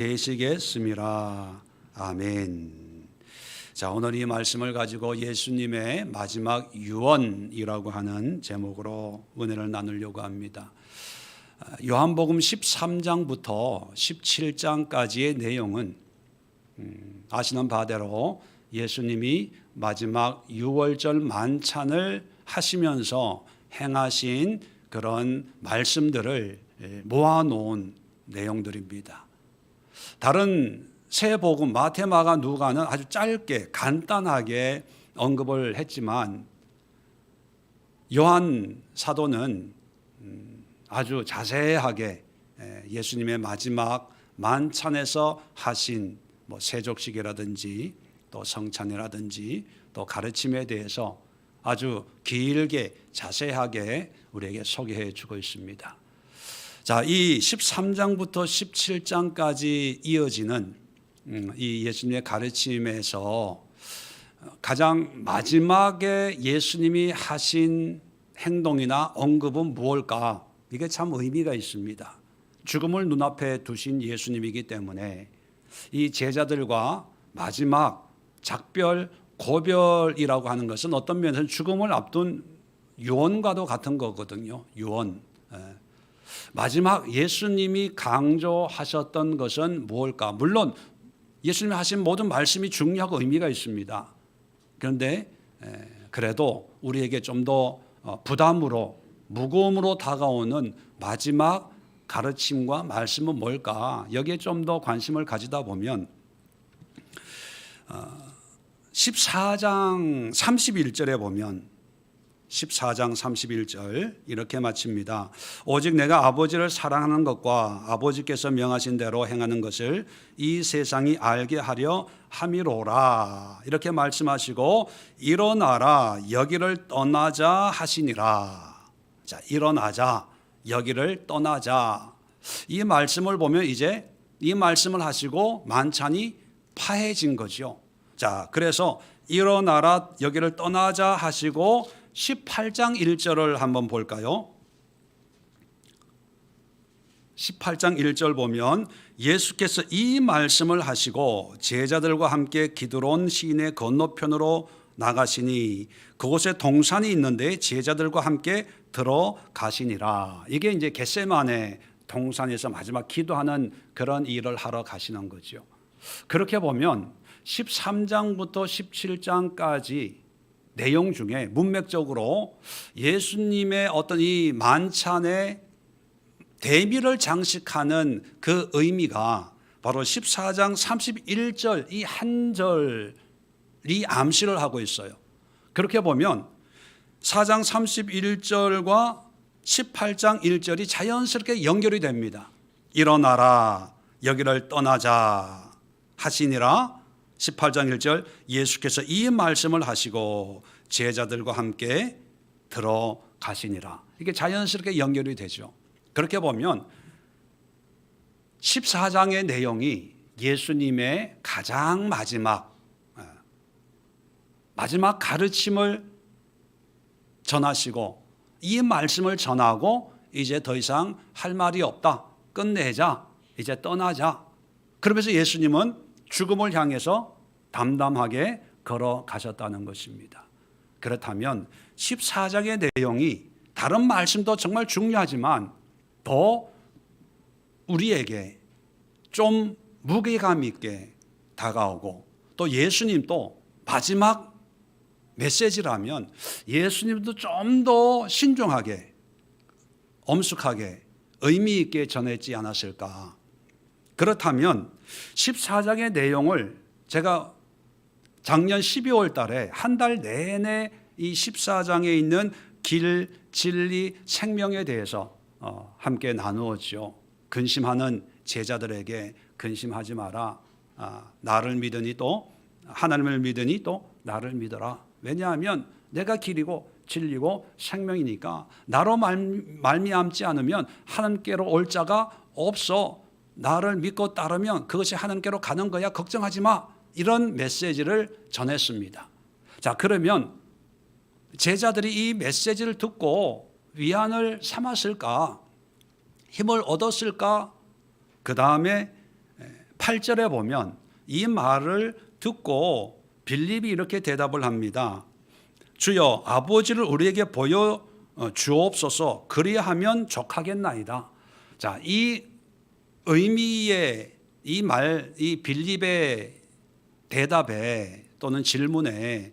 되시겠습니다. 아멘. 자, 오늘 이 말씀을 가지고 예수님의 마지막 유언이라고 하는 제목으로 은혜를 나누려고 합니다. 요한복음 13장부터 17장까지의 내용은 아시는 바대로 예수님이 마지막 유월절 만찬을 하시면서 행하신 그런 말씀들을 모아놓은 내용들입니다. 다른 세 복음 마태, 마가, 누가는 아주 짧게 간단하게 언급을 했지만 요한 사도는 아주 자세하게 예수님의 마지막 만찬에서 하신 세족식이라든지 또 성찬이라든지 또 가르침에 대해서 아주 길게 자세하게 우리에게 소개해 주고 있습니다. 자, 이 13장부터 17장까지 이어지는 이 예수님의 가르침에서 가장 마지막에 예수님이 하신 행동이나 언급은 무엇일까? 이게 참 의미가 있습니다. 죽음을 눈앞에 두신 예수님이기 때문에 이 제자들과 마지막 작별, 고별이라고 하는 것은 어떤 면에서는 죽음을 앞둔 유언과도 같은 거거든요. 유언. 마지막 예수님이 강조하셨던 것은 무엇일까? 물론 예수님이 하신 모든 말씀이 중요하고 의미가 있습니다. 그런데 그래도 우리에게 좀 더 부담으로 무거움으로 다가오는 마지막 가르침과 말씀은 뭘까? 여기에 좀 더 관심을 가지다 보면 14장 31절에 보면 14장 31절 이렇게 마칩니다. 오직 내가 아버지를 사랑하는 것과 아버지께서 명하신 대로 행하는 것을 이 세상이 알게 하려 함이로라. 이렇게 말씀하시고 일어나라 여기를 떠나자 하시니라. 자, 일어나자 여기를 떠나자. 이 말씀을 보면 이제 이 말씀을 하시고 만찬이 파해진 거죠. 자, 그래서 일어나라 여기를 떠나자 하시고 18장 1절을 한번 볼까요? 18장 1절 보면 예수께서 이 말씀을 하시고 제자들과 함께 기드론 시내 건너편으로 나가시니 그곳에 동산이 있는데 제자들과 함께 들어가시니라. 이게 이제 겟세마네 동산에서 마지막 기도하는 그런 일을 하러 가시는 거죠. 그렇게 보면 13장부터 17장까지 내용 중에 문맥적으로 예수님의 어떤 이 만찬의 대미를 장식하는 그 의미가 바로 14장 31절 이 한 절이 암시를 하고 있어요. 그렇게 보면 4장 31절과 18장 1절이 자연스럽게 연결이 됩니다. 일어나라 여기를 떠나자 하시니라. 18장 1절 예수께서 이 말씀을 하시고 제자들과 함께 들어가시니라. 이게 자연스럽게 연결이 되죠. 그렇게 보면 14장의 내용이 예수님의 가장 마지막 가르침을 전하시고 이 말씀을 전하고 이제 더 이상 할 말이 없다. 끝내자. 이제 떠나자. 그러면서 예수님은 죽음을 향해서 담담하게 걸어가셨다는 것입니다. 그렇다면 14장의 내용이 다른 말씀도 정말 중요하지만 더 우리에게 좀 무게감 있게 다가오고 또 예수님도 마지막 메시지라면 예수님도 좀 더 신중하게 엄숙하게 의미 있게 전했지 않았을까. 그렇다면 14장의 내용을 제가 작년 12월 달에 한 달 내내 이 14장에 있는 길, 진리, 생명에 대해서 함께 나누었죠. 근심하는 제자들에게 근심하지 마라. 나를 믿으니 또 하나님을 믿으니 또 나를 믿어라. 왜냐하면 내가 길이고 진리고 생명이니까 나로 말미암지 않으면 하나님께로 올 자가 없어. 나를 믿고 따르면 그것이 하나님께로 가는 거야. 걱정하지 마. 이런 메시지를 전했습니다. 자, 그러면 제자들이 이 메시지를 듣고 위안을 삼았을까? 힘을 얻었을까? 그 다음에 8절에 보면 이 말을 듣고 빌립이 이렇게 대답을 합니다. 주여 아버지를 우리에게 보여 주옵소서. 그리하면 족하겠나이다. 자, 이 의미의 이 빌립의 대답에 또는 질문에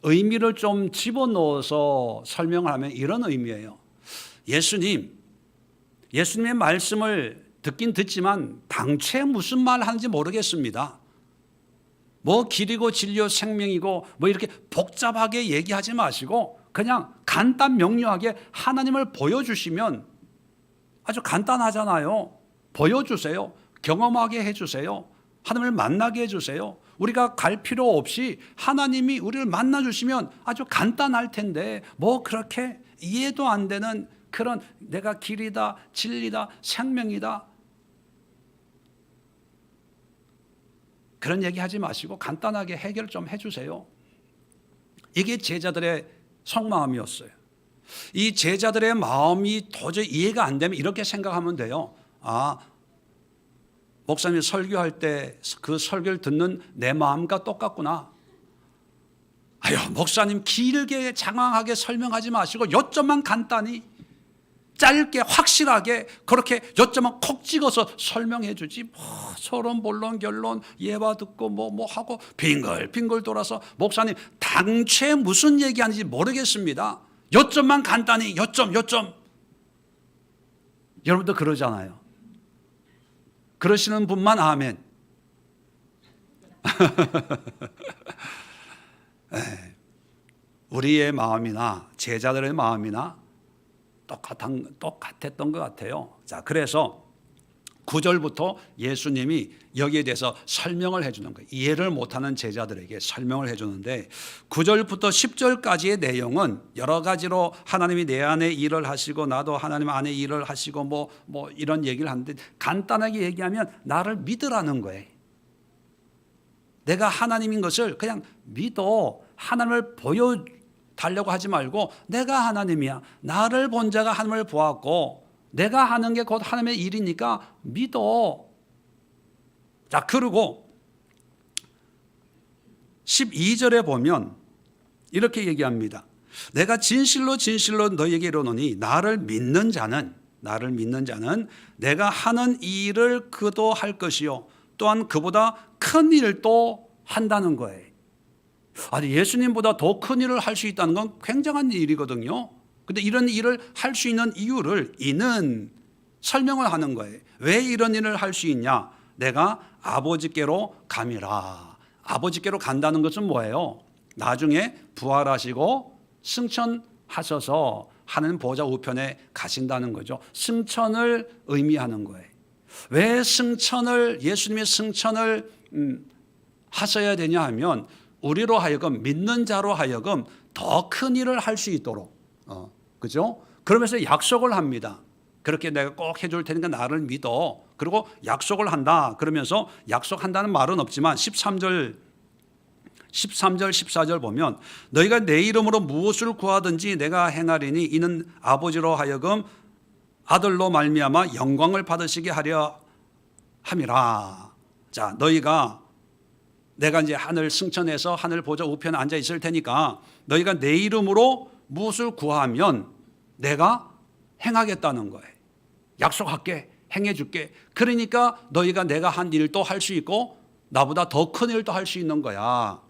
의미를 좀 집어넣어서 설명을 하면 이런 의미예요. 예수님의 말씀을 듣긴 듣지만 당최 무슨 말 하는지 모르겠습니다. 뭐 길이고 진리요 생명이고 뭐 이렇게 복잡하게 얘기하지 마시고 그냥 간단 명료하게 하나님을 보여주시면 아주 간단하잖아요. 보여주세요. 경험하게 해주세요. 하나님을 만나게 해주세요. 우리가 갈 필요 없이 하나님이 우리를 만나주시면 아주 간단할 텐데 뭐 그렇게 이해도 안 되는 그런 내가 길이다 진리다 생명이다 그런 얘기하지 마시고 간단하게 해결 좀 해주세요. 이게 제자들의 속마음이었어요. 이 제자들의 마음이 도저히 이해가 안 되면 이렇게 생각하면 돼요. 아, 목사님이 설교할 때 그 설교를 듣는 내 마음과 똑같구나. 아유, 목사님 길게 장황하게 설명하지 마시고 요점만 간단히 짧게 확실하게 그렇게 요점만 콕 찍어서 설명해 주지. 뭐 서론 본론 결론 예화 듣고 뭐 하고 빙글빙글 돌아서 목사님 당최 무슨 얘기하는지 모르겠습니다. 요점만 간단히 요점. 여러분도 그러잖아요. 그러시는 분만 아멘. 우리의 마음이나 제자들의 마음이나 똑같았던 것 같아요. 자, 그래서 9절부터 예수님이 여기에 대해서 설명을 해주는 거예요. 이해를 못하는 제자들에게 설명을 해주는데 9절부터 10절까지의 내용은 여러 가지로 하나님이 내 안에 일을 하시고 나도 하나님 안에 일을 하시고 뭐 이런 얘기를 하는데 간단하게 얘기하면 나를 믿으라는 거예요. 내가 하나님인 것을 그냥 믿어. 하나님을 보여달라고 하지 말고 내가 하나님이야. 나를 본 자가 하나님을 보았고 내가 하는 게 곧 하나님의 일이니까 믿어. 자, 그리고 12절에 보면 이렇게 얘기합니다. 내가 진실로 너희에게 이르노니 나를 믿는 자는 내가 하는 이 일을 그도 할 것이요 또한 그보다 큰 일도 한다는 거예요. 아니, 예수님보다 더 큰 일을 할 수 있다는 건 굉장한 일이거든요. 근데 이런 일을 할 수 있는 이유를 이는 설명을 하는 거예요. 왜 이런 일을 할 수 있냐? 내가 아버지께로 감이라. 아버지께로 간다는 것은 뭐예요? 나중에 부활하시고 승천하셔서 하나님 보좌 우편에 가신다는 거죠. 승천을 의미하는 거예요. 왜 예수님의 승천을 하셔야 되냐 하면 우리로 하여금 믿는 자로 하여금 더 큰 일을 할 수 있도록 그죠? 그러면서 약속을 합니다. 그렇게 내가 꼭 해줄 테니까 나를 믿어. 그리고 약속을 한다. 그러면서 약속한다는 말은 없지만 13절 14절 보면 너희가 내 이름으로 무엇을 구하든지 내가 행하리니 이는 아버지로 하여금 아들로 말미암아 영광을 받으시게 하려 함이라. 자, 내가 이제 하늘 승천해서 하늘 보좌 우편에 앉아 있을 테니까 너희가 내 이름으로 무엇을 구하면 내가 행하겠다는 거예요. 약속할게, 행해줄게. 그러니까 너희가 내가 한 일도 할 수 있고 나보다 더 큰 일도 할 수 있는 거야.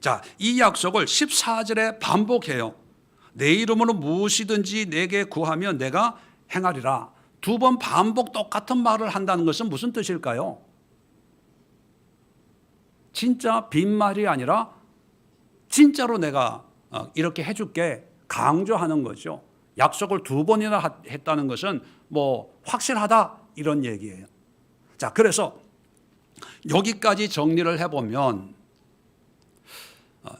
자, 이 약속을 14절에 반복해요. 내 이름으로 무엇이든지 내게 구하면 내가 행하리라. 2번 반복 똑같은 말을 한다는 것은 무슨 뜻일까요? 진짜 빈말이 아니라 진짜로 내가 이렇게 해줄게 강조하는 거죠. 약속을 2번이나 했다는 것은 뭐 확실하다 이런 얘기예요. 자, 그래서 여기까지 정리를 해보면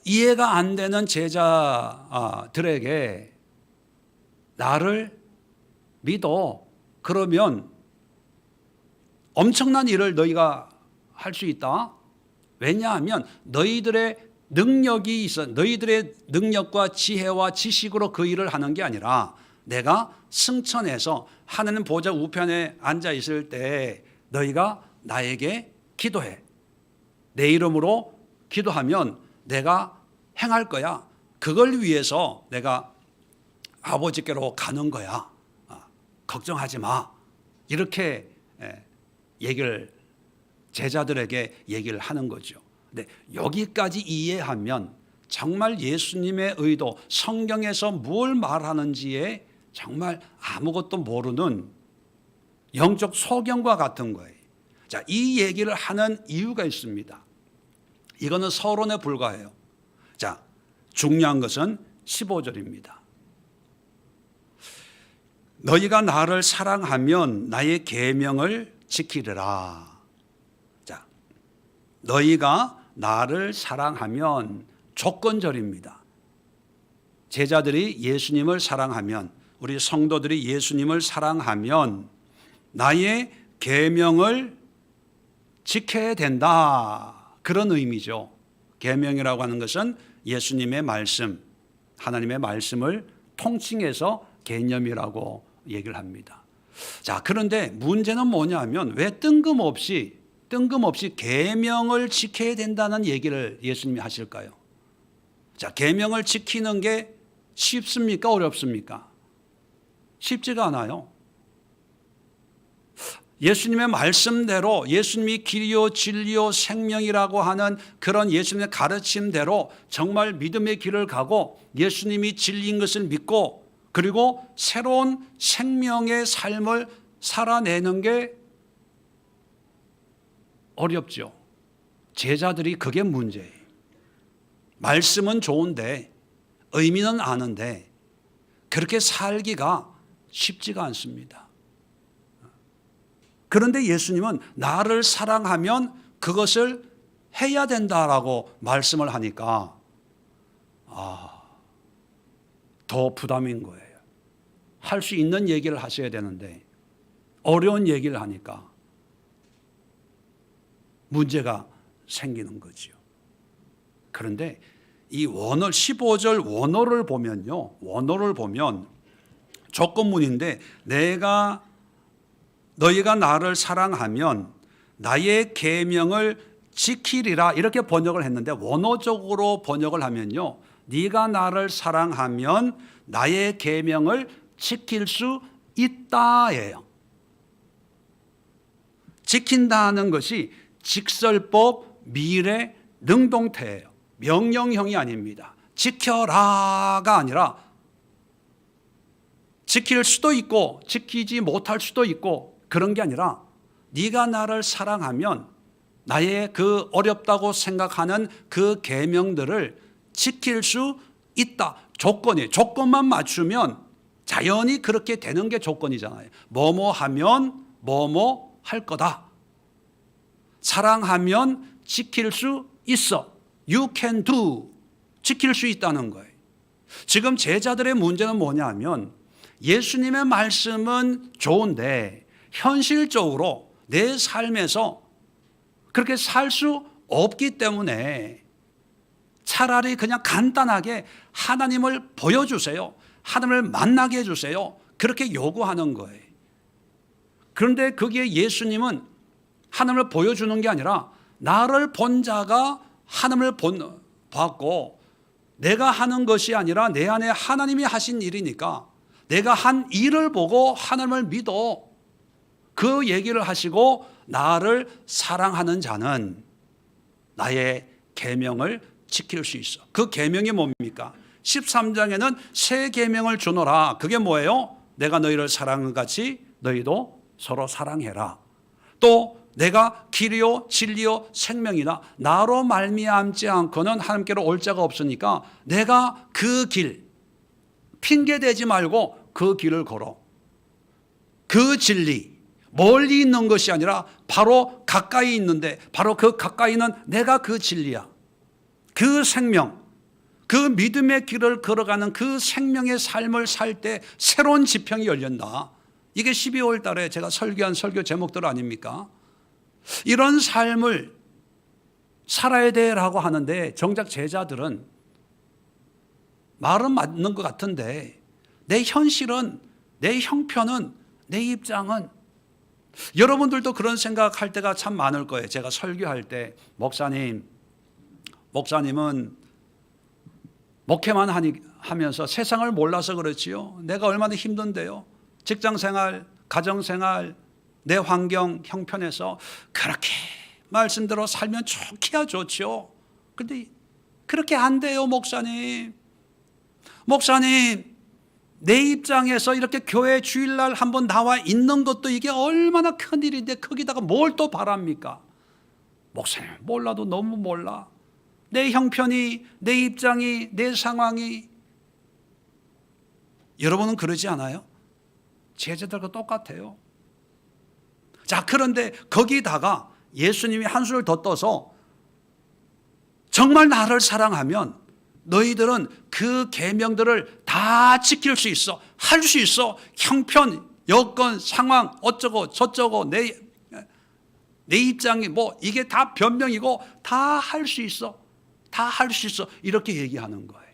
이해가 안 되는 제자들에게 나를 믿어. 그러면 엄청난 일을 너희가 할 수 있다. 왜냐하면 너희들의 능력이 있어. 너희들의 능력과 지혜와 지식으로 그 일을 하는 게 아니라 내가 승천해서 하나님 보좌 우편에 앉아 있을 때 너희가 나에게 기도해. 내 이름으로 기도하면 내가 행할 거야. 그걸 위해서 내가 아버지께로 가는 거야. 걱정하지 마. 이렇게 얘기를 제자들에게 얘기를 하는 거죠. 근데 여기까지 이해하면 정말 예수님의 의도, 성경에서 뭘 말하는지에 정말 아무것도 모르는 영적 소경과 같은 거예요. 자, 이 얘기를 하는 이유가 있습니다. 이거는 서론에 불과해요. 자, 중요한 것은 15절입니다. 너희가 나를 사랑하면 나의 계명을 지키리라. 자, 너희가 나를 사랑하면 조건절입니다. 제자들이 예수님을 사랑하면, 우리 성도들이 예수님을 사랑하면 나의 계명을 지켜야 된다. 그런 의미죠. 계명이라고 하는 것은 예수님의 말씀, 하나님의 말씀을 통칭해서 개념이라고 얘기를 합니다. 자, 그런데 문제는 뭐냐면 왜 뜬금없이 계명을 지켜야 된다는 얘기를 예수님이 하실까요? 자, 계명을 지키는 게 쉽습니까? 어렵습니까? 쉽지가 않아요. 예수님의 말씀대로, 예수님이 길이요 진리요 생명이라고 하는 그런 예수님의 가르침대로 정말 믿음의 길을 가고 예수님이 진리인 것을 믿고 그리고 새로운 생명의 삶을 살아내는 게 어렵죠. 제자들이 그게 문제예요. 말씀은 좋은데 의미는 아는데 그렇게 살기가 쉽지가 않습니다. 그런데 예수님은 나를 사랑하면 그것을 해야 된다라고 말씀을 하니까 더 부담인 거예요. 할 수 있는 얘기를 하셔야 되는데 어려운 얘기를 하니까 문제가 생기는 거죠. 그런데 이 원어 15절 원어를 보면 조건문인데 너희가 나를 사랑하면 나의 계명을 지키리라 이렇게 번역을 했는데 원어적으로 번역을 하면요. 네가 나를 사랑하면 나의 계명을 지킬 수 있다예요. 지킨다는 것이 직설법 미래 능동태예요. 명령형이 아닙니다. 지켜라가 아니라 지킬 수도 있고 지키지 못할 수도 있고 그런 게 아니라 네가 나를 사랑하면 나의 그 어렵다고 생각하는 그 계명들을 지킬 수 있다. 조건만 맞추면 자연히 그렇게 되는 게 조건이잖아요. 뭐뭐 하면 뭐뭐 할 거다. 사랑하면 지킬 수 있어. You can do. 지킬 수 있다는 거예요. 지금 제자들의 문제는 뭐냐면 예수님의 말씀은 좋은데 현실적으로 내 삶에서 그렇게 살 수 없기 때문에 차라리 그냥 간단하게 하나님을 보여주세요. 하나님을 만나게 해주세요. 그렇게 요구하는 거예요. 그런데 그게 예수님은 하나님을 보여주는 게 아니라 나를 본 자가 하나님을 봤고 내가 하는 것이 아니라 내 안에 하나님이 하신 일이니까 내가 한 일을 보고 하나님을 믿어. 그 얘기를 하시고 나를 사랑하는 자는 나의 계명을 지킬 수 있어. 그 계명이 뭡니까? 13장에는 새 계명을 주노라. 그게 뭐예요? 내가 너희를 사랑한 같이 너희도 서로 사랑해라. 또 내가 길이요 진리요 생명이다. 나로 말미암지 않고는 하나님께로 올 자가 없으니까 내가 그 길 핑계대지 말고 그 길을 걸어. 그 진리 멀리 있는 것이 아니라 바로 가까이 있는데 바로 그 가까이는 내가 그 진리야. 그 생명, 그 믿음의 길을 걸어가는 그 생명의 삶을 살 때 새로운 지평이 열린다. 이게 12월 달에 제가 설교한 설교 제목들 아닙니까? 이런 삶을 살아야 돼라고 하는데 정작 제자들은 말은 맞는 것 같은데 내 현실은, 내 형편은, 내 입장은 여러분들도 그런 생각할 때가 참 많을 거예요. 제가 설교할 때 목사님은 목회만 하면서 세상을 몰라서 그렇지요. 내가 얼마나 힘든데요. 직장생활, 가정생활, 내 환경, 형편에서 그렇게 말씀대로 살면 좋기야 좋죠. 그런데 그렇게 안 돼요, 목사님. 목사님, 내 입장에서 이렇게 교회 주일날 한번 나와 있는 것도 이게 얼마나 큰일인데 거기다가 뭘 또 바랍니까? 목사님, 몰라도 너무 몰라. 내 형편이, 내 입장이, 내 상황이. 여러분은 그러지 않아요? 제자들과 똑같아요. 자, 그런데 거기다가 예수님이 한수를 더 떠서 정말 나를 사랑하면 너희들은 그 계명들을 다 지킬 수 있어. 할 수 있어. 형편, 여건, 상황 어쩌고 저쩌고 내 입장이 뭐 이게 다 변명이고 다 할 수 있어. 다 할 수 있어. 이렇게 얘기하는 거예요.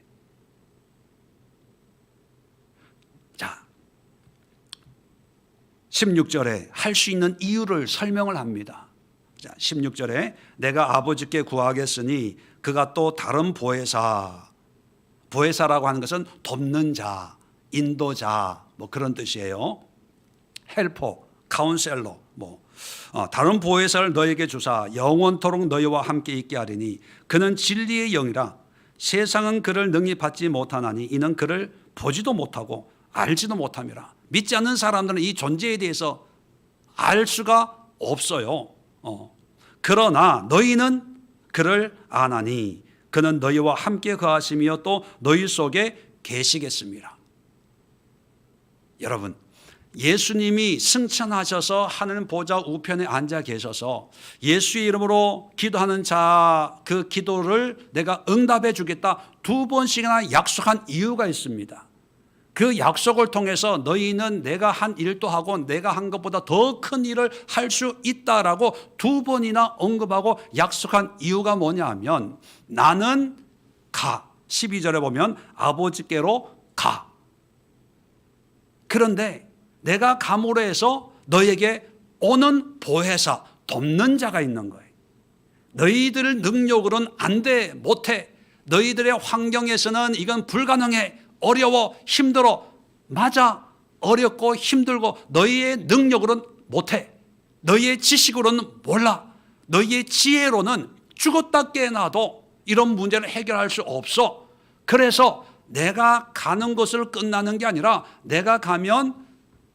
자, 16절에 할 수 있는 이유를 설명을 합니다. 자, 16절에 내가 아버지께 구하겠으니 그가 또 다른 보혜사라고 하는 것은 돕는 자, 인도자 뭐 그런 뜻이에요. 헬퍼, 카운셀러 다른 보혜사를 너에게 주사 영원토록 너희와 함께 있게 하리니 그는 진리의 영이라 세상은 그를 능히 받지 못하나니 이는 그를 보지도 못하고 알지도 못함이라. 믿지 않는 사람들은 이 존재에 대해서 알 수가 없어요. 그러나 너희는 그를 아나니 그는 너희와 함께 거하시며 또 너희 속에 계시겠습니다. 여러분, 예수님이 승천하셔서 하늘 보좌 우편에 앉아 계셔서 예수의 이름으로 기도하는 자 그 기도를 내가 응답해 주겠다 2번씩이나 약속한 이유가 있습니다. 그 약속을 통해서 너희는 내가 한 일도 하고 내가 한 것보다 더 큰 일을 할 수 있다라고 2번이나 언급하고 약속한 이유가 뭐냐 하면 나는 가. 12절에 보면 아버지께로 가. 그런데 내가 감으로 해서 너에게 오는 보혜사, 돕는 자가 있는 거예요. 너희들 능력으로는 안 돼, 못해. 너희들의 환경에서는 이건 불가능해. 어려워, 힘들어. 맞아, 어렵고 힘들고 너희의 능력으로는 못해. 너희의 지식으로는 몰라. 너희의 지혜로는 죽었다 깨어나도 이런 문제를 해결할 수 없어. 그래서 내가 가는 것을 끝나는 게 아니라 내가 가면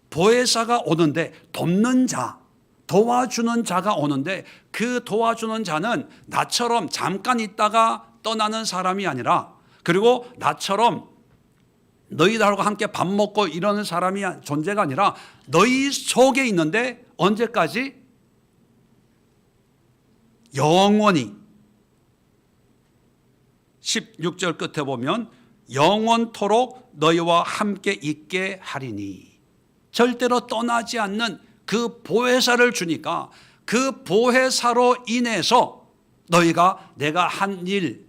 보혜사가 오는데 돕는 자, 도와주는 자가 오는데 그 도와주는 자는 나처럼 잠깐 있다가 떠나는 사람이 아니라 그리고 나처럼 너희들하고 함께 밥 먹고 이러는 사람이 존재가 아니라 너희 속에 있는데 언제까지? 영원히. 16절 끝에 보면 영원토록 너희와 함께 있게 하리니 절대로 떠나지 않는 그 보혜사를 주니까 그 보혜사로 인해서 너희가 내가 한 일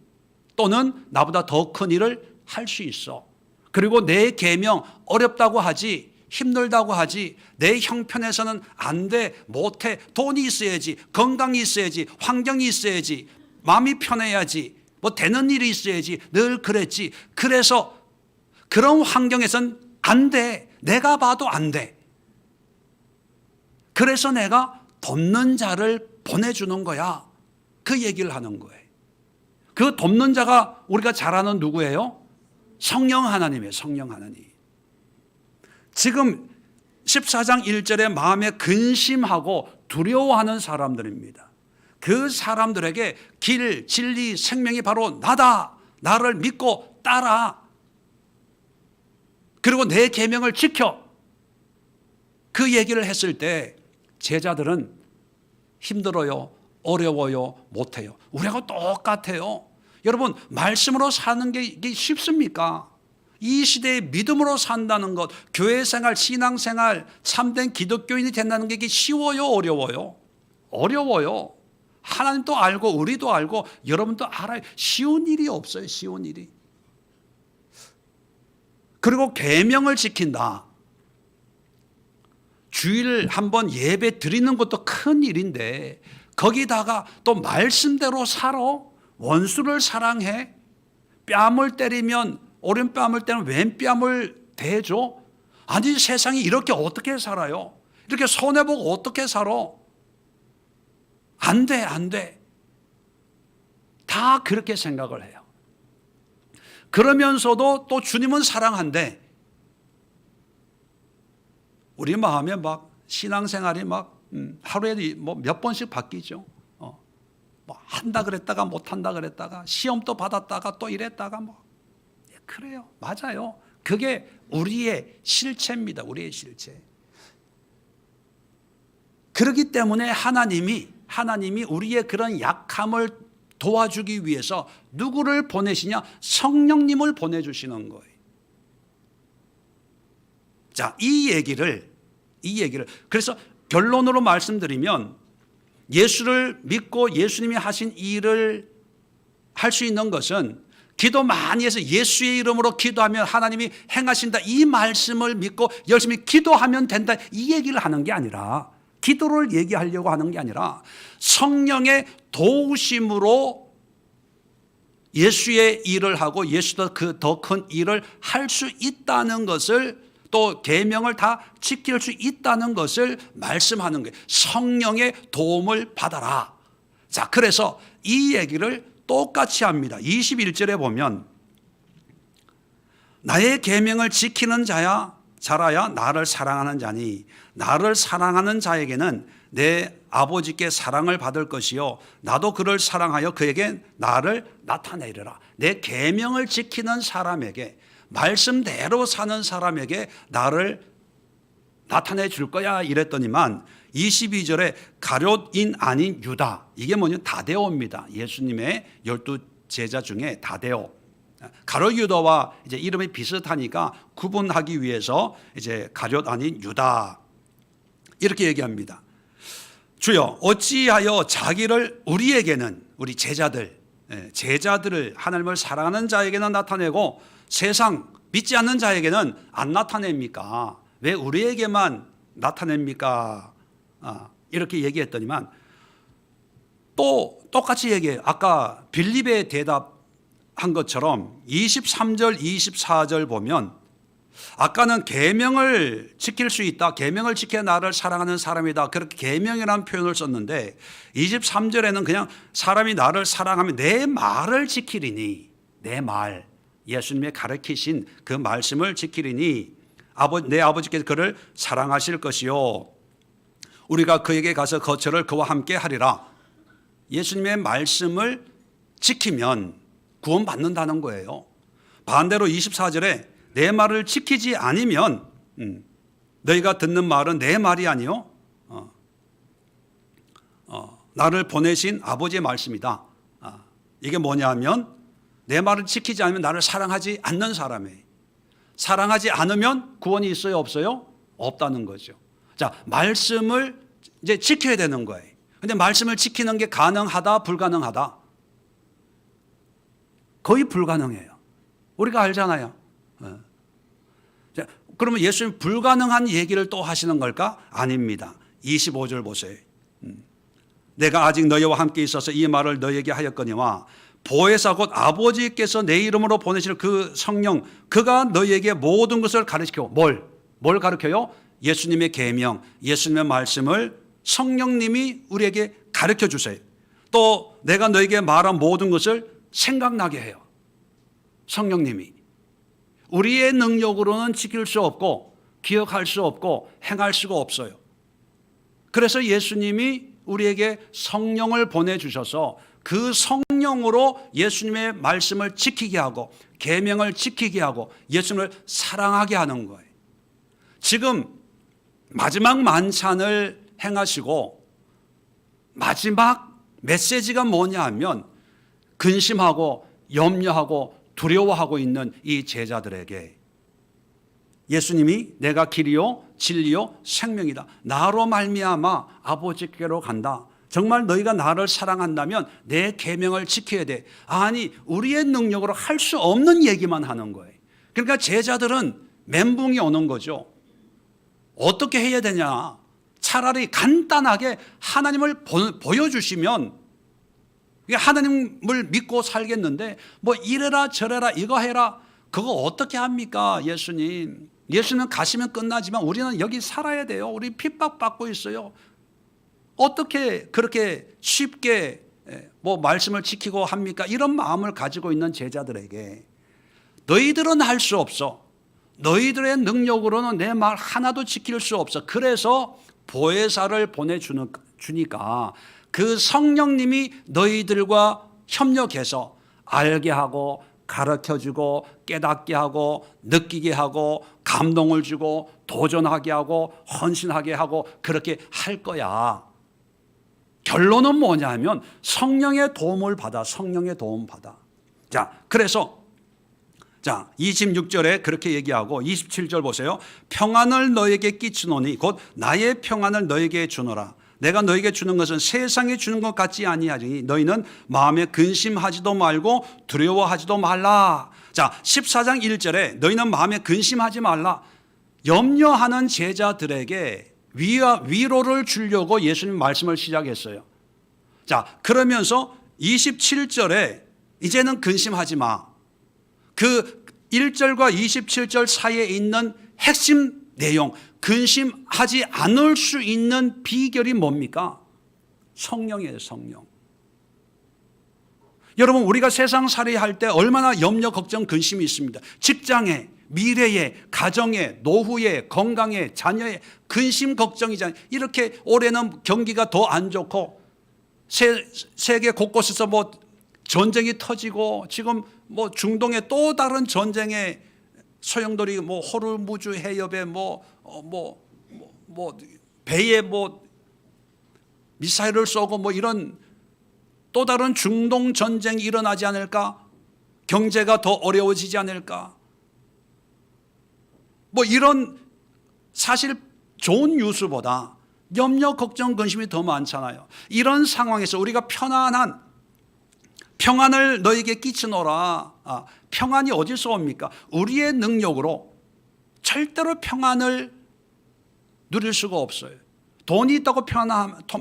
또는 나보다 더 큰 일을 할 수 있어. 그리고 내 계명 어렵다고 하지 힘들다고 하지 내 형편에서는 안 돼 못해 돈이 있어야지 건강이 있어야지 환경이 있어야지 마음이 편해야지 뭐 되는 일이 있어야지 늘 그랬지. 그래서 그런 환경에선 안 돼. 내가 봐도 안 돼. 그래서 내가 돕는 자를 보내주는 거야. 그 얘기를 하는 거예요. 그 돕는 자가 우리가 잘 아는 누구예요? 성령 하나님이에요. 성령 하나님. 지금 14장 1절에 마음에 근심하고 두려워하는 사람들입니다. 그 사람들에게 길, 진리, 생명이 바로 나다. 나를 믿고 따라. 그리고 내 계명을 지켜. 그 얘기를 했을 때 제자들은 힘들어요, 어려워요, 못해요. 우리하고 똑같아요. 여러분, 말씀으로 사는 게 이게 쉽습니까? 이 시대에 믿음으로 산다는 것, 교회 생활, 신앙 생활, 참된 기독교인이 된다는 게 이게 쉬워요, 어려워요? 어려워요. 하나님도 알고 우리도 알고 여러분도 알아요. 쉬운 일이 없어요. 쉬운 일이. 그리고 계명을 지킨다. 주일 한번 예배 드리는 것도 큰 일인데 거기다가 또 말씀대로 살아? 원수를 사랑해? 뺨을 때리면 오른뺨을 때리면 왼뺨을 대줘? 아니, 세상이 이렇게 어떻게 살아요? 이렇게 손해보고 어떻게 살아? 안 돼, 안 돼. 다 그렇게 생각을 해요. 그러면서도 또 주님은 사랑한대. 우리 마음에 막 신앙생활이 막 하루에 뭐 몇 번씩 바뀌죠. 뭐 한다 그랬다가 못 한다 그랬다가 시험도 받았다가 또 이랬다가 뭐 그래요. 맞아요. 그게 우리의 실체입니다. 우리의 실체. 그렇기 때문에 하나님이 우리의 그런 약함을 도와주기 위해서 누구를 보내시냐? 성령님을 보내주시는 거예요. 자, 이 얘기를 그래서 결론으로 말씀드리면 예수를 믿고 예수님이 하신 일을 할 수 있는 것은 기도 많이 해서 예수의 이름으로 기도하면 하나님이 행하신다, 이 말씀을 믿고 열심히 기도하면 된다, 이 얘기를 하는 게 아니라, 기도를 얘기하려고 하는 게 아니라 성령의 도우심으로 예수의 일을 하고 예수도 그 더 큰 일을 할 수 있다는 것을, 또 계명을 다 지킬 수 있다는 것을 말씀하는 거예요. 성령의 도움을 받아라. 자, 그래서 이 얘기를 똑같이 합니다. 21절에 보면 나의 계명을 지키는 자라야 나를 사랑하는 자니 나를 사랑하는 자에게는 내 아버지께 사랑을 받을 것이요 나도 그를 사랑하여 그에게 나를 나타내리라. 내 계명을 지키는 사람에게, 말씀대로 사는 사람에게 나를 나타내 줄 거야 이랬더니만 22절에 가룟인 아닌 유다, 이게 뭐냐? 다데오입니다. 예수님의 12 제자 중에 다데오. 가룟 유다와 이제 이름이 비슷하니까 구분하기 위해서 이제 가룟 아닌 유다 이렇게 얘기합니다. 주여 어찌하여 자기를 우리에게는, 우리 제자들을 하나님을 사랑하는 자에게는 나타내고 세상 믿지 않는 자에게는 안 나타냅니까? 왜 우리에게만 나타냅니까? 이렇게 얘기했더니만 또 똑같이 얘기해요. 아까 빌립의 대답한 것처럼 23절 24절 보면 아까는 계명을 지킬 수 있다, 계명을 지켜 나를 사랑하는 사람이다, 그렇게 계명이라는 표현을 썼는데 23절에는 그냥 사람이 나를 사랑하면 내 말을 지키리니, 내 말, 예수님의 가르치신 그 말씀을 지키리니 내 아버지께서 그를 사랑하실 것이요 우리가 그에게 가서 거처를 그와 함께 하리라. 예수님의 말씀을 지키면 구원받는다는 거예요. 반대로 24절에 내 말을 지키지 않으면 너희가 듣는 말은 내 말이 아니요 나를 보내신 아버지의 말씀이다. 이게 뭐냐면 내 말을 지키지 않으면 나를 사랑하지 않는 사람이에요. 사랑하지 않으면 구원이 있어요, 없어요? 없다는 거죠. 자, 말씀을 이제 지켜야 되는 거예요. 근데 말씀을 지키는 게 가능하다, 불가능하다? 거의 불가능해요. 우리가 알잖아요. 자, 그러면 예수님 불가능한 얘기를 또 하시는 걸까? 아닙니다. 25절 보세요. 내가 아직 너희와 함께 있어서 이 말을 너희에게 하였거니와 보혜사 곧 아버지께서 내 이름으로 보내실 그 성령, 그가 너희에게 모든 것을 가르치고, 뭘 가르쳐요? 예수님의 계명, 예수님의 말씀을 성령님이 우리에게 가르쳐 주세요. 또 내가 너에게 말한 모든 것을 생각나게 해요. 성령님이. 우리의 능력으로는 지킬 수 없고 기억할 수 없고 행할 수가 없어요. 그래서 예수님이 우리에게 성령을 보내주셔서 그 성령으로 예수님의 말씀을 지키게 하고 계명을 지키게 하고 예수님을 사랑하게 하는 거예요. 지금 마지막 만찬을 행하시고 마지막 메시지가 뭐냐 하면 근심하고 염려하고 두려워하고 있는 이 제자들에게 예수님이 내가 길이요 진리요 생명이다. 나로 말미암아 아버지께로 간다. 정말 너희가 나를 사랑한다면 내 계명을 지켜야 돼. 아니, 우리의 능력으로 할 수 없는 얘기만 하는 거예요. 그러니까 제자들은 멘붕이 오는 거죠. 어떻게 해야 되냐? 차라리 간단하게 하나님을 보여주시면 하나님을 믿고 살겠는데 뭐 이래라 저래라 이거 해라 그거 어떻게 합니까? 예수님 가시면 끝나지만 우리는 여기 살아야 돼요. 우리 핍박받고 있어요. 어떻게 그렇게 쉽게 뭐 말씀을 지키고 합니까? 이런 마음을 가지고 있는 제자들에게 너희들은 할 수 없어. 너희들의 능력으로는 내 말 하나도 지킬 수 없어. 그래서 보혜사를 보내주니까 그 성령님이 너희들과 협력해서 알게 하고 가르쳐주고 깨닫게 하고 느끼게 하고 감동을 주고 도전하게 하고 헌신하게 하고 그렇게 할 거야. 결론은 뭐냐 하면 성령의 도움을 받아. 성령의 도움 받아. 자, 그래서 26절에 그렇게 얘기하고 27절 보세요. 평안을 너에게 끼치노니 곧 나의 평안을 너에게 주노라. 내가 너에게 주는 것은 세상에 주는 것 같지 아니하니 너희는 마음에 근심하지도 말고 두려워하지도 말라. 자, 14장 1절에 너희는 마음에 근심하지 말라. 염려하는 제자들에게 위로를 주려고 예수님 말씀을 시작했어요. 자, 그러면서 27절에 이제는 근심하지 마. 그 1절과 27절 사이에 있는 핵심 내용, 근심하지 않을 수 있는 비결이 뭡니까? 성령이에요, 성령. 여러분, 우리가 세상살이 할 때 얼마나 염려, 걱정, 근심이 있습니다. 직장에, 미래에, 가정에, 노후에, 건강에, 자녀에 근심, 걱정이잖아요. 이렇게 올해는 경기가 더 안 좋고 세계 곳곳에서 뭐 전쟁이 터지고 지금 뭐 중동의 또 다른 전쟁에 소용돌이 뭐 호르무즈 해협에 배에 미사일을 쏘고 뭐 이런 또 다른 중동 전쟁이 일어나지 않을까? 경제가 더 어려워지지 않을까? 뭐 이런 사실 좋은 뉴스보다 염려, 걱정, 근심이 더 많잖아요. 이런 상황에서 우리가 평안을 너에게 끼치노라. 평안이 어디서 옵니까? 우리의 능력으로 절대로 평안을 누릴 수가 없어요. 돈이 있다고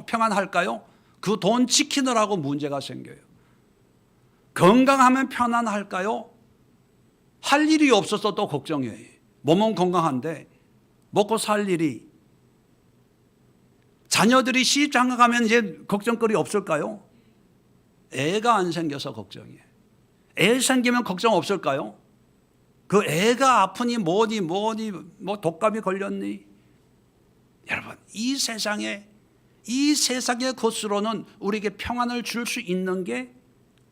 평안할까요? 그 돈 지키느라고 문제가 생겨요. 건강하면 편안할까요? 할 일이 없어서 또 걱정해요. 몸은 건강한데 먹고 살 일이. 자녀들이 시집장가 가면 이제 걱정거리 없을까요? 애가 안 생겨서 걱정이에요. 애 생기면 걱정 없을까요? 그 애가 아프니 뭐니 뭐 독감이 걸렸니? 여러분, 이 세상의 것으로는 우리에게 평안을 줄 수 있는 게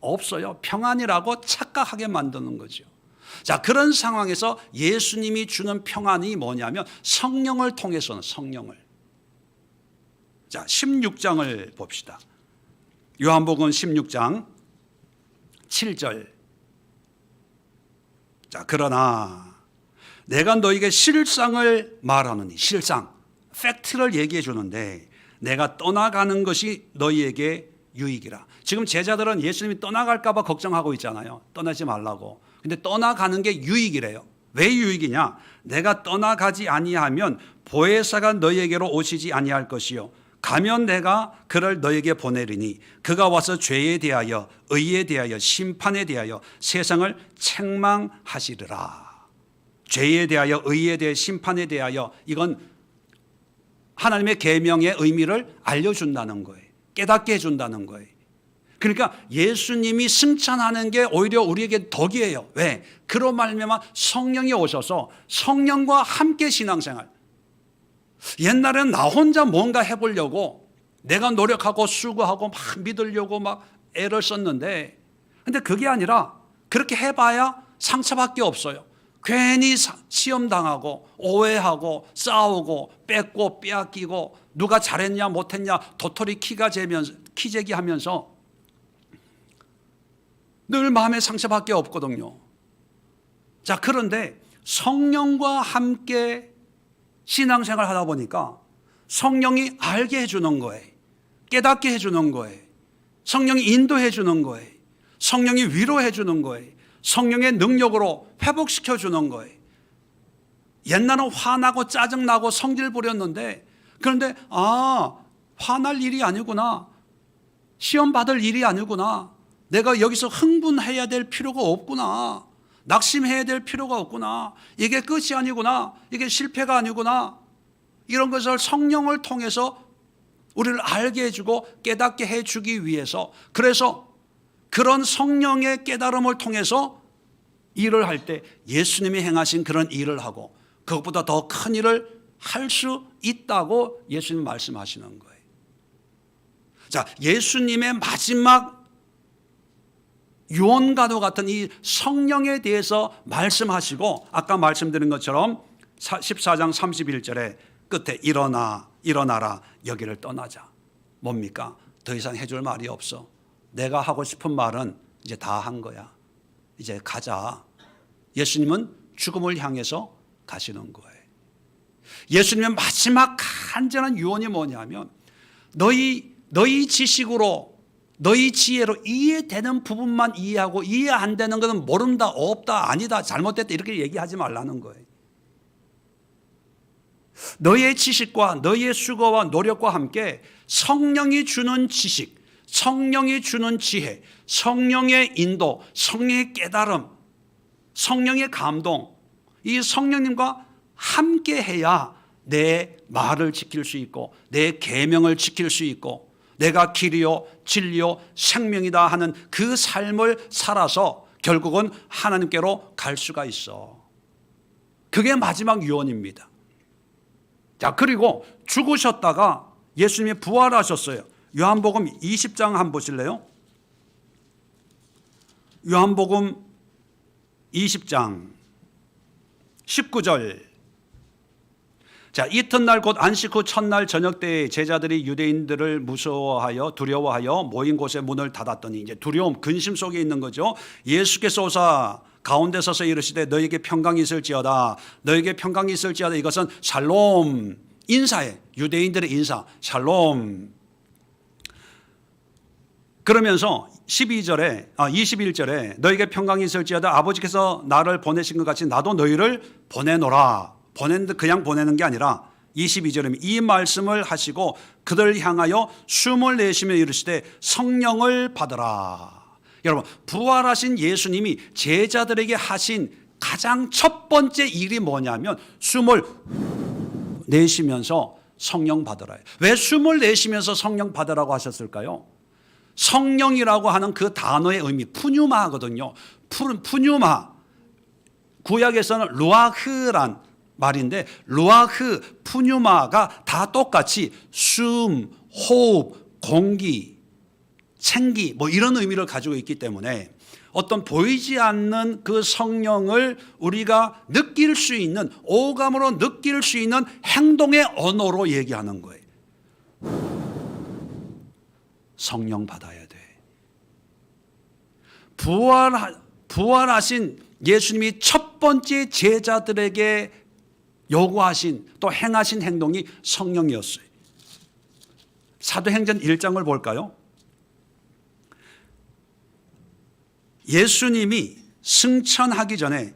없어요. 평안이라고 착각하게 만드는 거죠. 자, 그런 상황에서 예수님이 주는 평안이 뭐냐면 성령을 통해서는 성령을. 자, 16장을 봅시다. 요한복음 16장 7절. 자, 그러나 내가 너에게 실상을 말하느니, 실상, 팩트를 얘기해 주는데 내가 떠나가는 것이 너희에게 유익이라. 지금 제자들은 예수님이 떠나갈까 봐 걱정하고 있잖아요. 떠나지 말라고. 근데 떠나가는 게 유익이래요. 왜 유익이냐? 내가 떠나가지 아니하면 보혜사가 너희에게로 오시지 아니할 것이요 가면 내가 그를 너에게 보내리니 그가 와서 죄에 대하여 의에 대하여 심판에 대하여 세상을 책망하시리라. 죄에 대하여 의에 대하여 심판에 대하여, 이건 하나님의 계명의 의미를 알려준다는 거예요. 깨닫게 해준다는 거예요. 그러니까 예수님이 승천하는 게 오히려 우리에게 덕이에요. 왜? 그로 말미암아 성령이 오셔서 성령과 함께 신앙생활. 옛날에는 나 혼자 뭔가 해보려고 내가 노력하고 수고하고 막 믿으려고 막 애를 썼는데, 근데 그게 아니라 그렇게 해봐야 상처밖에 없어요. 괜히 시험당하고 오해하고 싸우고 뺏고 빼앗기고 누가 잘했냐 못했냐 도토리 키재기 하면서 늘 마음에 상처밖에 없거든요. 자, 그런데 성령과 함께 신앙생활 하다 보니까 성령이 알게 해주는 거예요. 깨닫게 해주는 거예요. 성령이 인도해 주는 거예요. 성령이 위로해 주는 거예요. 성령의 능력으로 회복시켜 주는 거예요. 옛날은 화나고 짜증나고 성질 부렸는데, 그런데 화날 일이 아니구나, 시험 받을 일이 아니구나, 내가 여기서 흥분해야 될 필요가 없구나, 낙심해야 될 필요가 없구나, 이게 끝이 아니구나, 이게 실패가 아니구나, 이런 것을 성령을 통해서 우리를 알게 해주고 깨닫게 해주기 위해서, 그래서 그런 성령의 깨달음을 통해서 일을 할 때 예수님이 행하신 그런 일을 하고 그것보다 더 큰 일을 할 수 있다고 예수님 말씀하시는 거예요. 자, 예수님의 마지막 유언과도 같은 이 성령에 대해서 말씀하시고, 아까 말씀드린 것처럼 14장 31절에 끝에 일어나라, 여기를 떠나자. 뭡니까? 더 이상 해줄 말이 없어. 내가 하고 싶은 말은 이제 다 한 거야. 이제 가자. 예수님은 죽음을 향해서 가시는 거예요. 예수님의 마지막 간절한 유언이 뭐냐면, 너희 지식으로, 너희 지혜로 이해되는 부분만 이해하고 이해 안 되는 것은 모른다, 없다, 아니다, 잘못됐다 이렇게 얘기하지 말라는 거예요. 너희의 지식과 너희의 수고와 노력과 함께 성령이 주는 지식, 성령이 주는 지혜, 성령의 인도, 성령의 깨달음, 성령의 감동, 이 성령님과 함께 해야 내 말을 지킬 수 있고 내 계명을 지킬 수 있고 내가 길이요 진리요 생명이다 하는 그 삶을 살아서 결국은 하나님께로 갈 수가 있어. 그게 마지막 유언입니다. 자, 그리고 죽으셨다가 예수님이 부활하셨어요. 요한복음 20장 한번 보실래요? 요한복음 20장 19절. 자, 이튿날 곧 안식 후 첫날 저녁 때에 제자들이 유대인들을 무서워하여 두려워하여 모인 곳에 문을 닫았더니, 이제 두려움, 근심 속에 있는 거죠. 예수께서 오사 가운데 서서 이르시되 너에게 평강이 있을지어다, 너에게 평강이 있을지어다. 이것은 샬롬, 인사에, 유대인들의 인사, 샬롬. 그러면서 21절에 너에게 평강이 있을지어다, 아버지께서 나를 보내신 것 같이 나도 너희를 보내노라. 보냈는데 그냥 보내는 게 아니라 22절에 이 말씀을 하시고 그들 향하여 숨을 내쉬며 이르시되 성령을 받으라. 여러분, 부활하신 예수님이 제자들에게 하신 가장 첫 번째 일이 뭐냐면 숨을 내쉬면서 성령 받으라. 왜 숨을 내쉬면서 성령 받으라고 하셨을까요? 성령이라고 하는 그 단어의 의미, 푸뉴마거든요. 푸뉴마, 구약에서는 루아흐란 말인데, 루아흐, 푸뉴마가 다 똑같이 숨, 호흡, 공기, 생기 뭐 이런 의미를 가지고 있기 때문에 어떤 보이지 않는 그 성령을 우리가 느낄 수 있는, 오감으로 느낄 수 있는 행동의 언어로 얘기하는 거예요. 성령 받아야 돼. 부활하신 예수님이 첫 번째 제자들에게 요구하신 또 행하신 행동이 성령이었어요. 사도행전 1장을 볼까요? 예수님이 승천하기 전에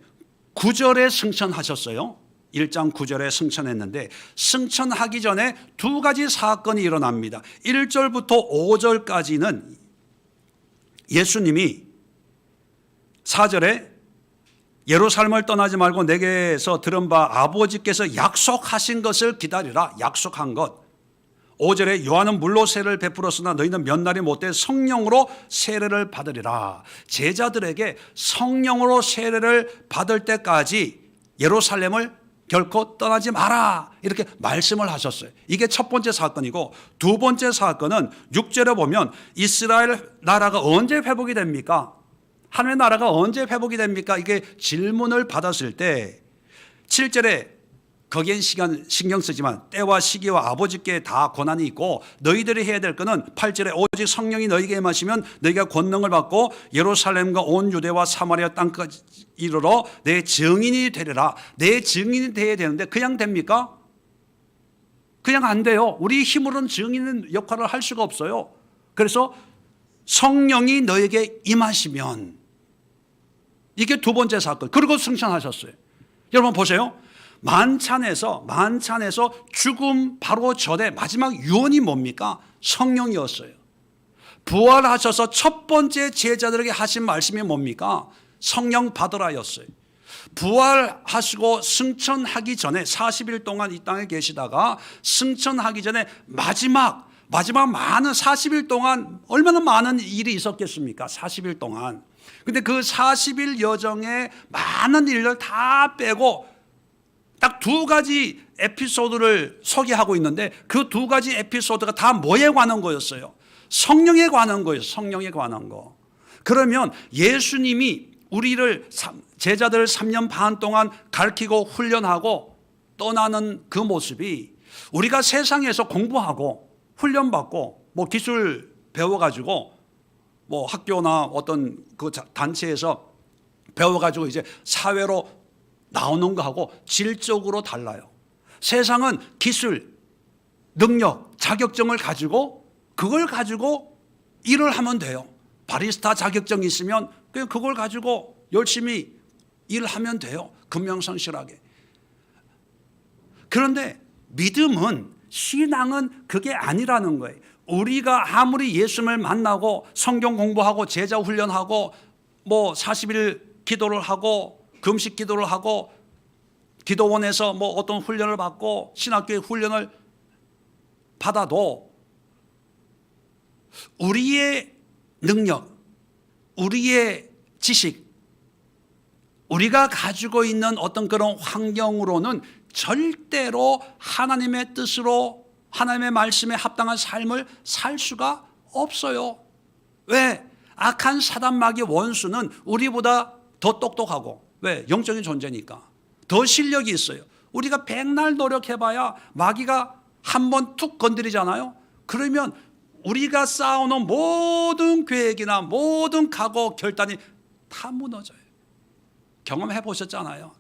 9절에 승천하셨어요. 1장 9절에 승천했는데, 승천하기 전에 두 가지 사건이 일어납니다. 1절부터 5절까지는 예수님이 4절에 예루살렘을 떠나지 말고 내게서 들은 바 아버지께서 약속하신 것을 기다리라. 약속한 것. 5절에 요한은 물로 세례를 베풀었으나 너희는 몇 날이 못돼 성령으로 세례를 받으리라. 제자들에게 성령으로 세례를 받을 때까지 예루살렘을 결코 떠나지 마라, 이렇게 말씀을 하셨어요. 이게 첫 번째 사건이고, 두 번째 사건은 6절에 보면 이스라엘 나라가 언제 회복이 됩니까? 하나님의 나라가 언제 회복이 됩니까? 이게 질문을 받았을 때 7절에 거기엔 신경 쓰지만 때와 시기와 아버지께 다 권한이 있고 너희들이 해야 될 것은 8절에 오직 성령이 너희에게 임하시면 너희가 권능을 받고 예루살렘과 온 유대와 사마리아 땅까지 이르러 내 증인이 되리라. 내 증인이 되어야 되는데 그냥 됩니까? 그냥 안 돼요. 우리 힘으로는 증인 역할을 할 수가 없어요. 그래서 성령이 너에게 임하시면, 이게 두 번째 사건. 그리고 승천하셨어요. 여러분 보세요. 만찬에서 죽음 바로 전에 마지막 유언이 뭡니까? 성령이었어요. 부활하셔서 첫 번째 제자들에게 하신 말씀이 뭡니까? 성령 받으라였어요. 부활하시고 승천하기 전에 40일 동안 이 땅에 계시다가 승천하기 전에 마지막 많은 40일 동안 얼마나 많은 일이 있었겠습니까? 40일 동안. 근데 그 40일 여정에 많은 일을 다 빼고 딱 두 가지 에피소드를 소개하고 있는데 그 두 가지 에피소드가 다 뭐에 관한 거였어요? 성령에 관한 거예요. 성령에 관한 거. 그러면 예수님이 우리를 제자들을 3년 반 동안 가르치고 훈련하고 떠나는 그 모습이 우리가 세상에서 공부하고 훈련받고 뭐 기술 배워가지고 뭐 학교나 어떤 그 단체에서 배워가지고 이제 사회로 나오는 거하고 질적으로 달라요. 세상은 기술, 능력, 자격증을 가지고 그걸 가지고 일을 하면 돼요. 바리스타 자격증이 있으면 그냥 그걸 가지고 열심히 일하면 돼요. 금명성실하게. 그런데 믿음은, 신앙은 그게 아니라는 거예요. 우리가 아무리 예수님을 만나고 성경 공부하고 제자 훈련하고 뭐 40일 기도를 하고 금식 기도를 하고 기도원에서 뭐 어떤 훈련을 받고 신학교의 훈련을 받아도 우리의 능력, 우리의 지식, 우리가 가지고 있는 어떤 그런 환경으로는 절대로 하나님의 뜻으로 하나님의 말씀에 합당한 삶을 살 수가 없어요. 왜? 악한 사단 마귀의 원수는 우리보다 더 똑똑하고, 왜? 영적인 존재니까 더 실력이 있어요. 우리가 백날 노력해봐야 마귀가 한번 툭 건드리잖아요. 그러면 우리가 쌓아놓은 모든 계획이나 모든 각오, 결단이 다 무너져요. 경험해 보셨잖아요.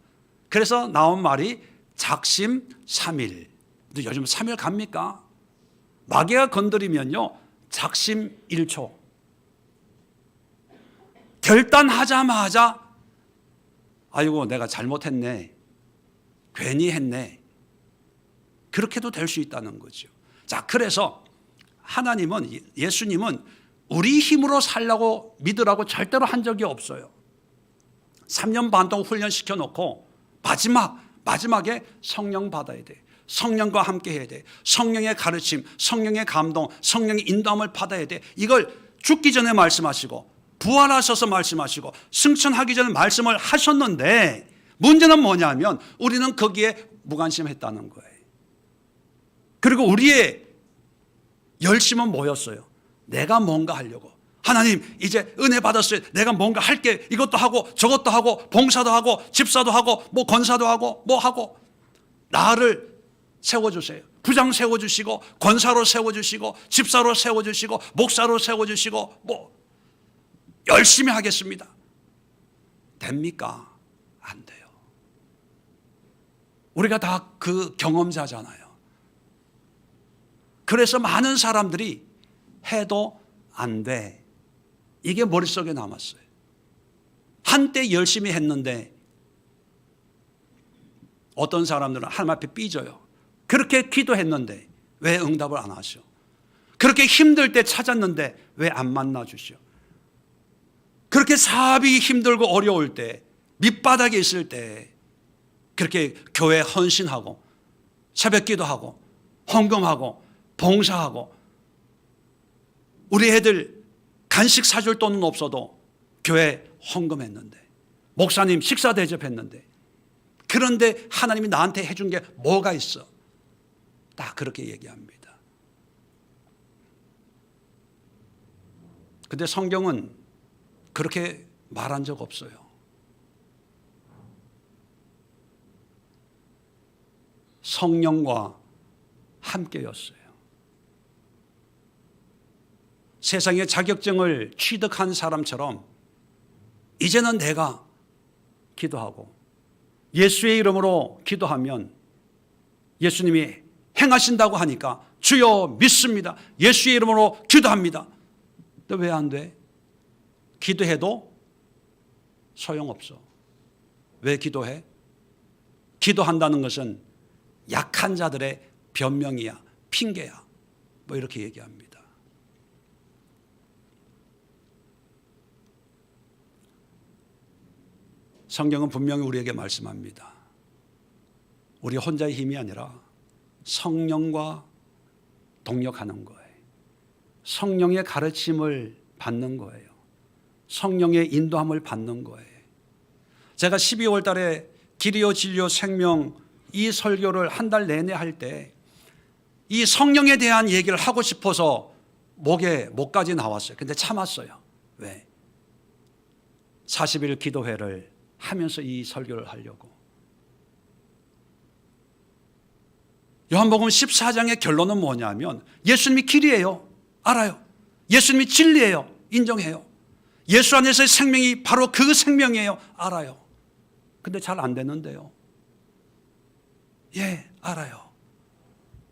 그래서 나온 말이 작심삼일. 근데 요즘 3일 갑니까? 마귀가 건드리면요, 작심 1초. 결단하자마자 아이고 내가 잘못했네, 괜히 했네, 그렇게도 될 수 있다는 거죠. 자, 그래서 하나님은, 예수님은 우리 힘으로 살라고 믿으라고 절대로 한 적이 없어요. 3년 반 동안 훈련시켜 놓고 마지막에 성령 받아야 돼. 성령과 함께 해야 돼. 성령의 가르침, 성령의 감동, 성령의 인도함을 받아야 돼. 이걸 죽기 전에 말씀하시고 부활하셔서 말씀하시고 승천하기 전에 말씀을 하셨는데, 문제는 뭐냐면 우리는 거기에 무관심했다는 거예요. 그리고 우리의 열심은 뭐였어요? 내가 뭔가 하려고. 하나님 이제 은혜 받았어요. 내가 뭔가 할게. 이것도 하고 저것도 하고 봉사도 하고 집사도 하고 뭐 권사도 하고 뭐 하고. 나를 세워주세요. 부장 세워주시고 권사로 세워주시고 집사로 세워주시고 목사로 세워주시고 뭐 열심히 하겠습니다. 됩니까? 안 돼요. 우리가 다 그 경험자잖아요. 그래서 많은 사람들이 해도 안 돼, 이게 머릿속에 남았어요. 한때 열심히 했는데 어떤 사람들은 하나님 앞에 삐져요. 그렇게 기도했는데 왜 응답을 안 하셔? 그렇게 힘들 때 찾았는데 왜 안 만나주셔? 그렇게 사업이 힘들고 어려울 때, 밑바닥에 있을 때 그렇게 교회에 헌신하고 새벽 기도하고 헌금하고 봉사하고, 우리 애들 간식 사줄 돈은 없어도 교회 헌금했는데, 목사님 식사 대접했는데, 그런데 하나님이 나한테 해준 게 뭐가 있어? 딱 그렇게 얘기합니다. 근데 성경은 그렇게 말한 적 없어요. 성령과 함께였어요. 세상의 자격증을 취득한 사람처럼 이제는 내가 기도하고 예수의 이름으로 기도하면 예수님이 행하신다고 하니까 주여 믿습니다, 예수의 이름으로 기도합니다. 근데 왜 안 돼? 기도해도 소용없어. 왜 기도해? 기도한다는 것은 약한 자들의 변명이야, 핑계야, 뭐 이렇게 얘기합니다. 성경은 분명히 우리에게 말씀합니다. 우리 혼자의 힘이 아니라 성령과 동력하는 거예요. 성령의 가르침을 받는 거예요. 성령의 인도함을 받는 거예요. 제가 12월 달에 길이요 진리요 생명 이 설교를 한 달 내내 할 때 이 성령에 대한 얘기를 하고 싶어서 목까지 나왔어요. 근데 참았어요. 왜? 40일 기도회를 하면서 이 설교를 하려고. 요한복음 14장의 결론은 뭐냐면 예수님이 길이에요. 알아요. 예수님이 진리예요. 인정해요. 예수 안에서의 생명이 바로 그 생명이에요. 알아요. 근데 잘 안 되는데요. 예, 알아요.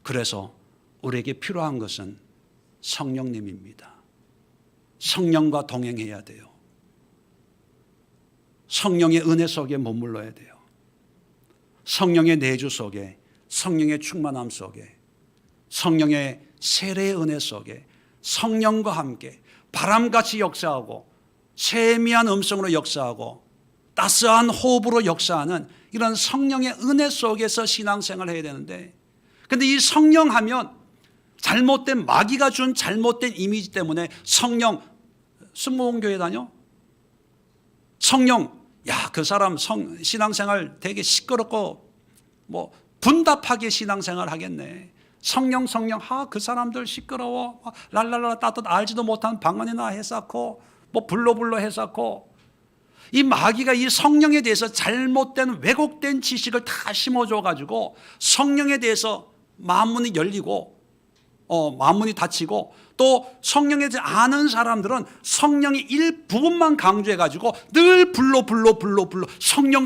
그래서 우리에게 필요한 것은 성령님입니다. 성령과 동행해야 돼요. 성령의 은혜 속에 머물러야 돼요. 성령의 내주 속에, 성령의 충만함 속에, 성령의 세례의 은혜 속에 성령과 함께 바람같이 역사하고 세미한 음성으로 역사하고 따스한 호흡으로 역사하는 이런 성령의 은혜 속에서 신앙생활을 해야 되는데, 근데 이 성령 하면 잘못된 마귀가 준 잘못된 이미지 때문에 성령, 승무원교회 다녀? 성령, 야, 그 사람 신앙생활 되게 시끄럽고 뭐 분답하게 신앙생활 하겠네. 성령, 그 사람들 시끄러워. 랄랄라 따뜻 알지도 못한 방언이나 해쌓고 뭐 불로 해쌓고. 이 마귀가 이 성령에 대해서 잘못된 왜곡된 지식을 다 심어줘가지고 성령에 대해서 마음문이 열리고 마음문이 닫히고, 또 성령에 대해서 아는 사람들은 성령의 일부분만 강조해가지고 늘 불로 성령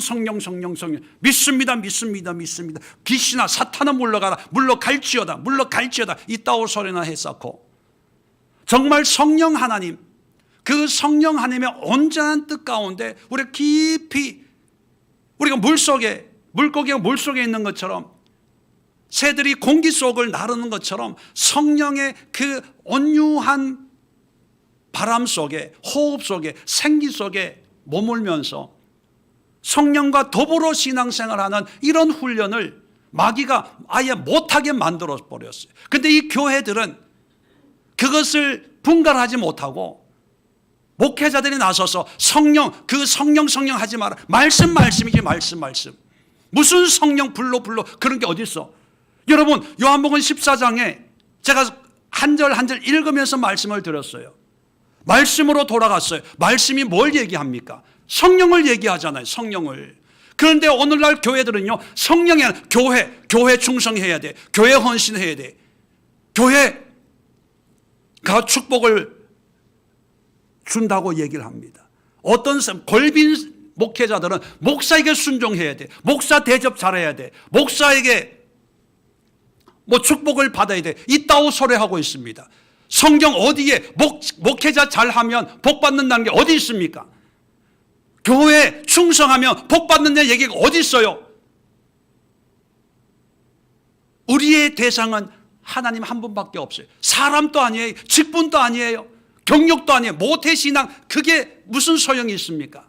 믿습니다. 귀신아 사탄은 물러갈지어다 이따오 소리나 했었고, 정말 성령 하나님, 그 성령 하나님의 온전한 뜻 가운데 우리가 깊이, 우리가 물고기가 물속에 있는 것처럼, 새들이 공기 속을 나르는 것처럼 성령의 그 온유한 바람 속에, 호흡 속에, 생기 속에 머물면서 성령과 더불어 신앙생활하는 이런 훈련을 마귀가 아예 못하게 만들어 버렸어요. 근데 이 교회들은 그것을 분간하지 못하고 목회자들이 나서서 성령 하지 마라. 말씀이지 말씀. 무슨 성령 불로 그런 게 어디 있어? 여러분, 요한복음 14장에 제가 한 절 한 절 읽으면서 말씀을 드렸어요. 말씀으로 돌아갔어요. 말씀이 뭘 얘기합니까? 성령을 얘기하잖아요. 성령을. 그런데 오늘날 교회들은요, 성령이 아니라 교회 충성해야 돼. 교회 헌신해야 돼. 교회가 축복을 준다고 얘기를 합니다. 어떤 골빈 목회자들은 목사에게 순종해야 돼. 목사 대접 잘해야 돼. 목사에게 뭐 축복을 받아야 돼. 이따오 소리하고 있습니다. 성경 어디에 목회자 잘하면 복 받는다는 게 어디 있습니까? 교회 충성하면 복 받는다는 얘기가 어디 있어요? 우리의 대상은 하나님 한 분밖에 없어요. 사람도 아니에요. 직분도 아니에요. 경력도 아니에요. 모태신앙, 그게 무슨 소용이 있습니까?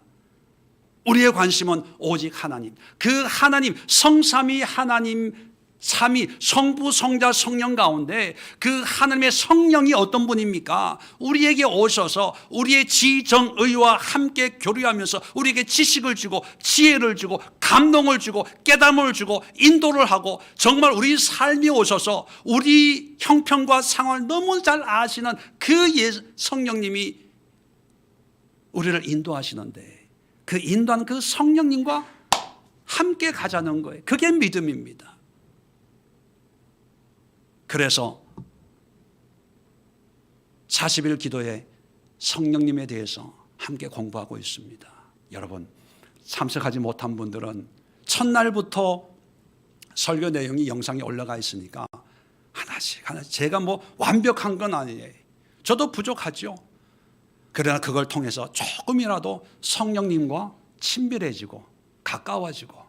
우리의 관심은 오직 하나님. 그 하나님, 성삼위 하나님, 삼위, 성부, 성자, 성령 가운데 그 하나님의 성령이 어떤 분입니까? 우리에게 오셔서 우리의 지정의와 함께 교류하면서 우리에게 지식을 주고 지혜를 주고 감동을 주고 깨달음을 주고 인도를 하고, 정말 우리 삶이 오셔서 우리 형편과 상황을 너무 잘 아시는 그 성령님이 우리를 인도하시는데, 그 인도하는 그 성령님과 함께 가자는 거예요. 그게 믿음입니다. 그래서 40일 기도에 성령님에 대해서 함께 공부하고 있습니다. 여러분, 참석하지 못한 분들은 첫날부터 설교 내용이 영상에 올라가 있으니까 하나씩 제가 뭐 완벽한 건 아니에요. 저도 부족하죠. 그러나 그걸 통해서 조금이라도 성령님과 친밀해지고 가까워지고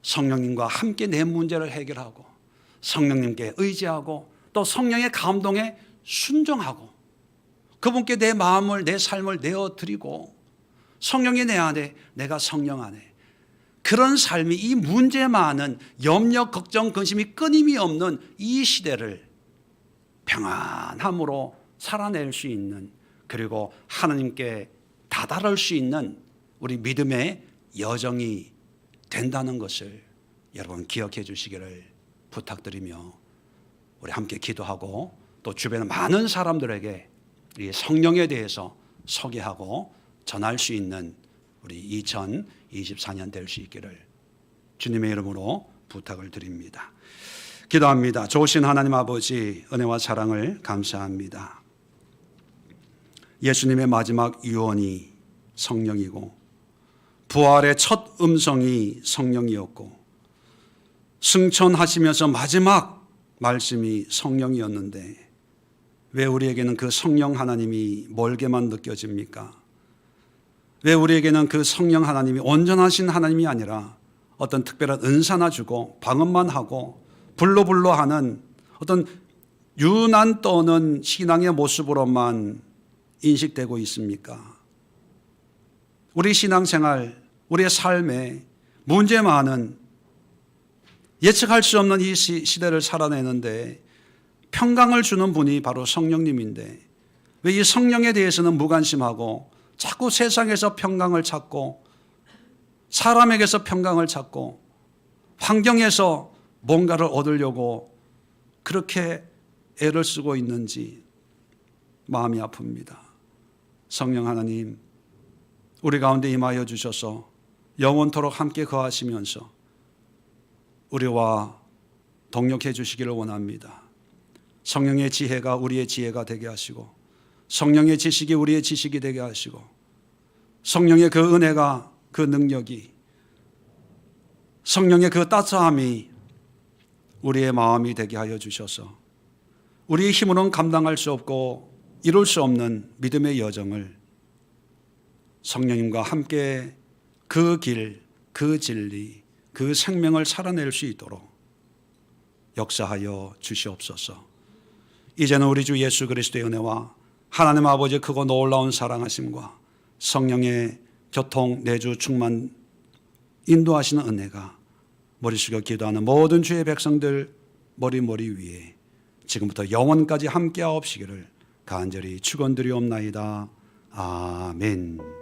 성령님과 함께 내 문제를 해결하고 성령님께 의지하고 또 성령의 감동에 순종하고 그분께 내 마음을 내 삶을 내어드리고 성령이 내 안에 내가 성령 안에 그런 삶이 이 문제 많은 염려 걱정 근심이 끊임이 없는 이 시대를 평안함으로 살아낼 수 있는 그리고 하나님께 다다를 수 있는 우리 믿음의 여정이 된다는 것을 여러분 기억해 주시기를 부탁드리며 우리 함께 기도하고 또 주변의 많은 사람들에게 이 성령에 대해서 소개하고 전할 수 있는 우리 2024년 될 수 있기를 주님의 이름으로 부탁을 드립니다. 기도합니다. 좋으신 하나님 아버지 은혜와 사랑을 감사합니다. 예수님의 마지막 유언이 성령이고 부활의 첫 음성이 성령이었고 승천하시면서 마지막 말씀이 성령이었는데 왜 우리에게는 그 성령 하나님이 멀게만 느껴집니까? 왜 우리에게는 그 성령 하나님이 온전하신 하나님이 아니라 어떤 특별한 은사나 주고 방언만 하고 불로 하는 어떤 유난 떠는 신앙의 모습으로만 인식되고 있습니까? 우리 신앙생활, 우리의 삶에 문제 많은 예측할 수 없는 이 시대를 살아내는데 평강을 주는 분이 바로 성령님인데 왜 이 성령에 대해서는 무관심하고 자꾸 세상에서 평강을 찾고 사람에게서 평강을 찾고 환경에서 뭔가를 얻으려고 그렇게 애를 쓰고 있는지 마음이 아픕니다. 성령 하나님, 우리 가운데 임하여 주셔서 영원토록 함께 거하시면서 우리와 동역해 주시기를 원합니다. 성령의 지혜가 우리의 지혜가 되게 하시고 성령의 지식이 우리의 지식이 되게 하시고 성령의 그 은혜가 그 능력이 성령의 그 따스함이 우리의 마음이 되게 하여 주셔서 우리의 힘으로는 감당할 수 없고 이룰 수 없는 믿음의 여정을 성령님과 함께 그 길, 그 진리, 그 생명을 살아낼 수 있도록 역사하여 주시옵소서. 이제는 우리 주 예수 그리스도의 은혜와 하나님 아버지의 크고 놀라운 사랑하심과 성령의 교통 내주 충만 인도하시는 은혜가 머리 숙여 기도하는 모든 주의 백성들 머리 위에 지금부터 영원까지 함께하옵시기를 간절히 축원드리옵나이다. 아멘.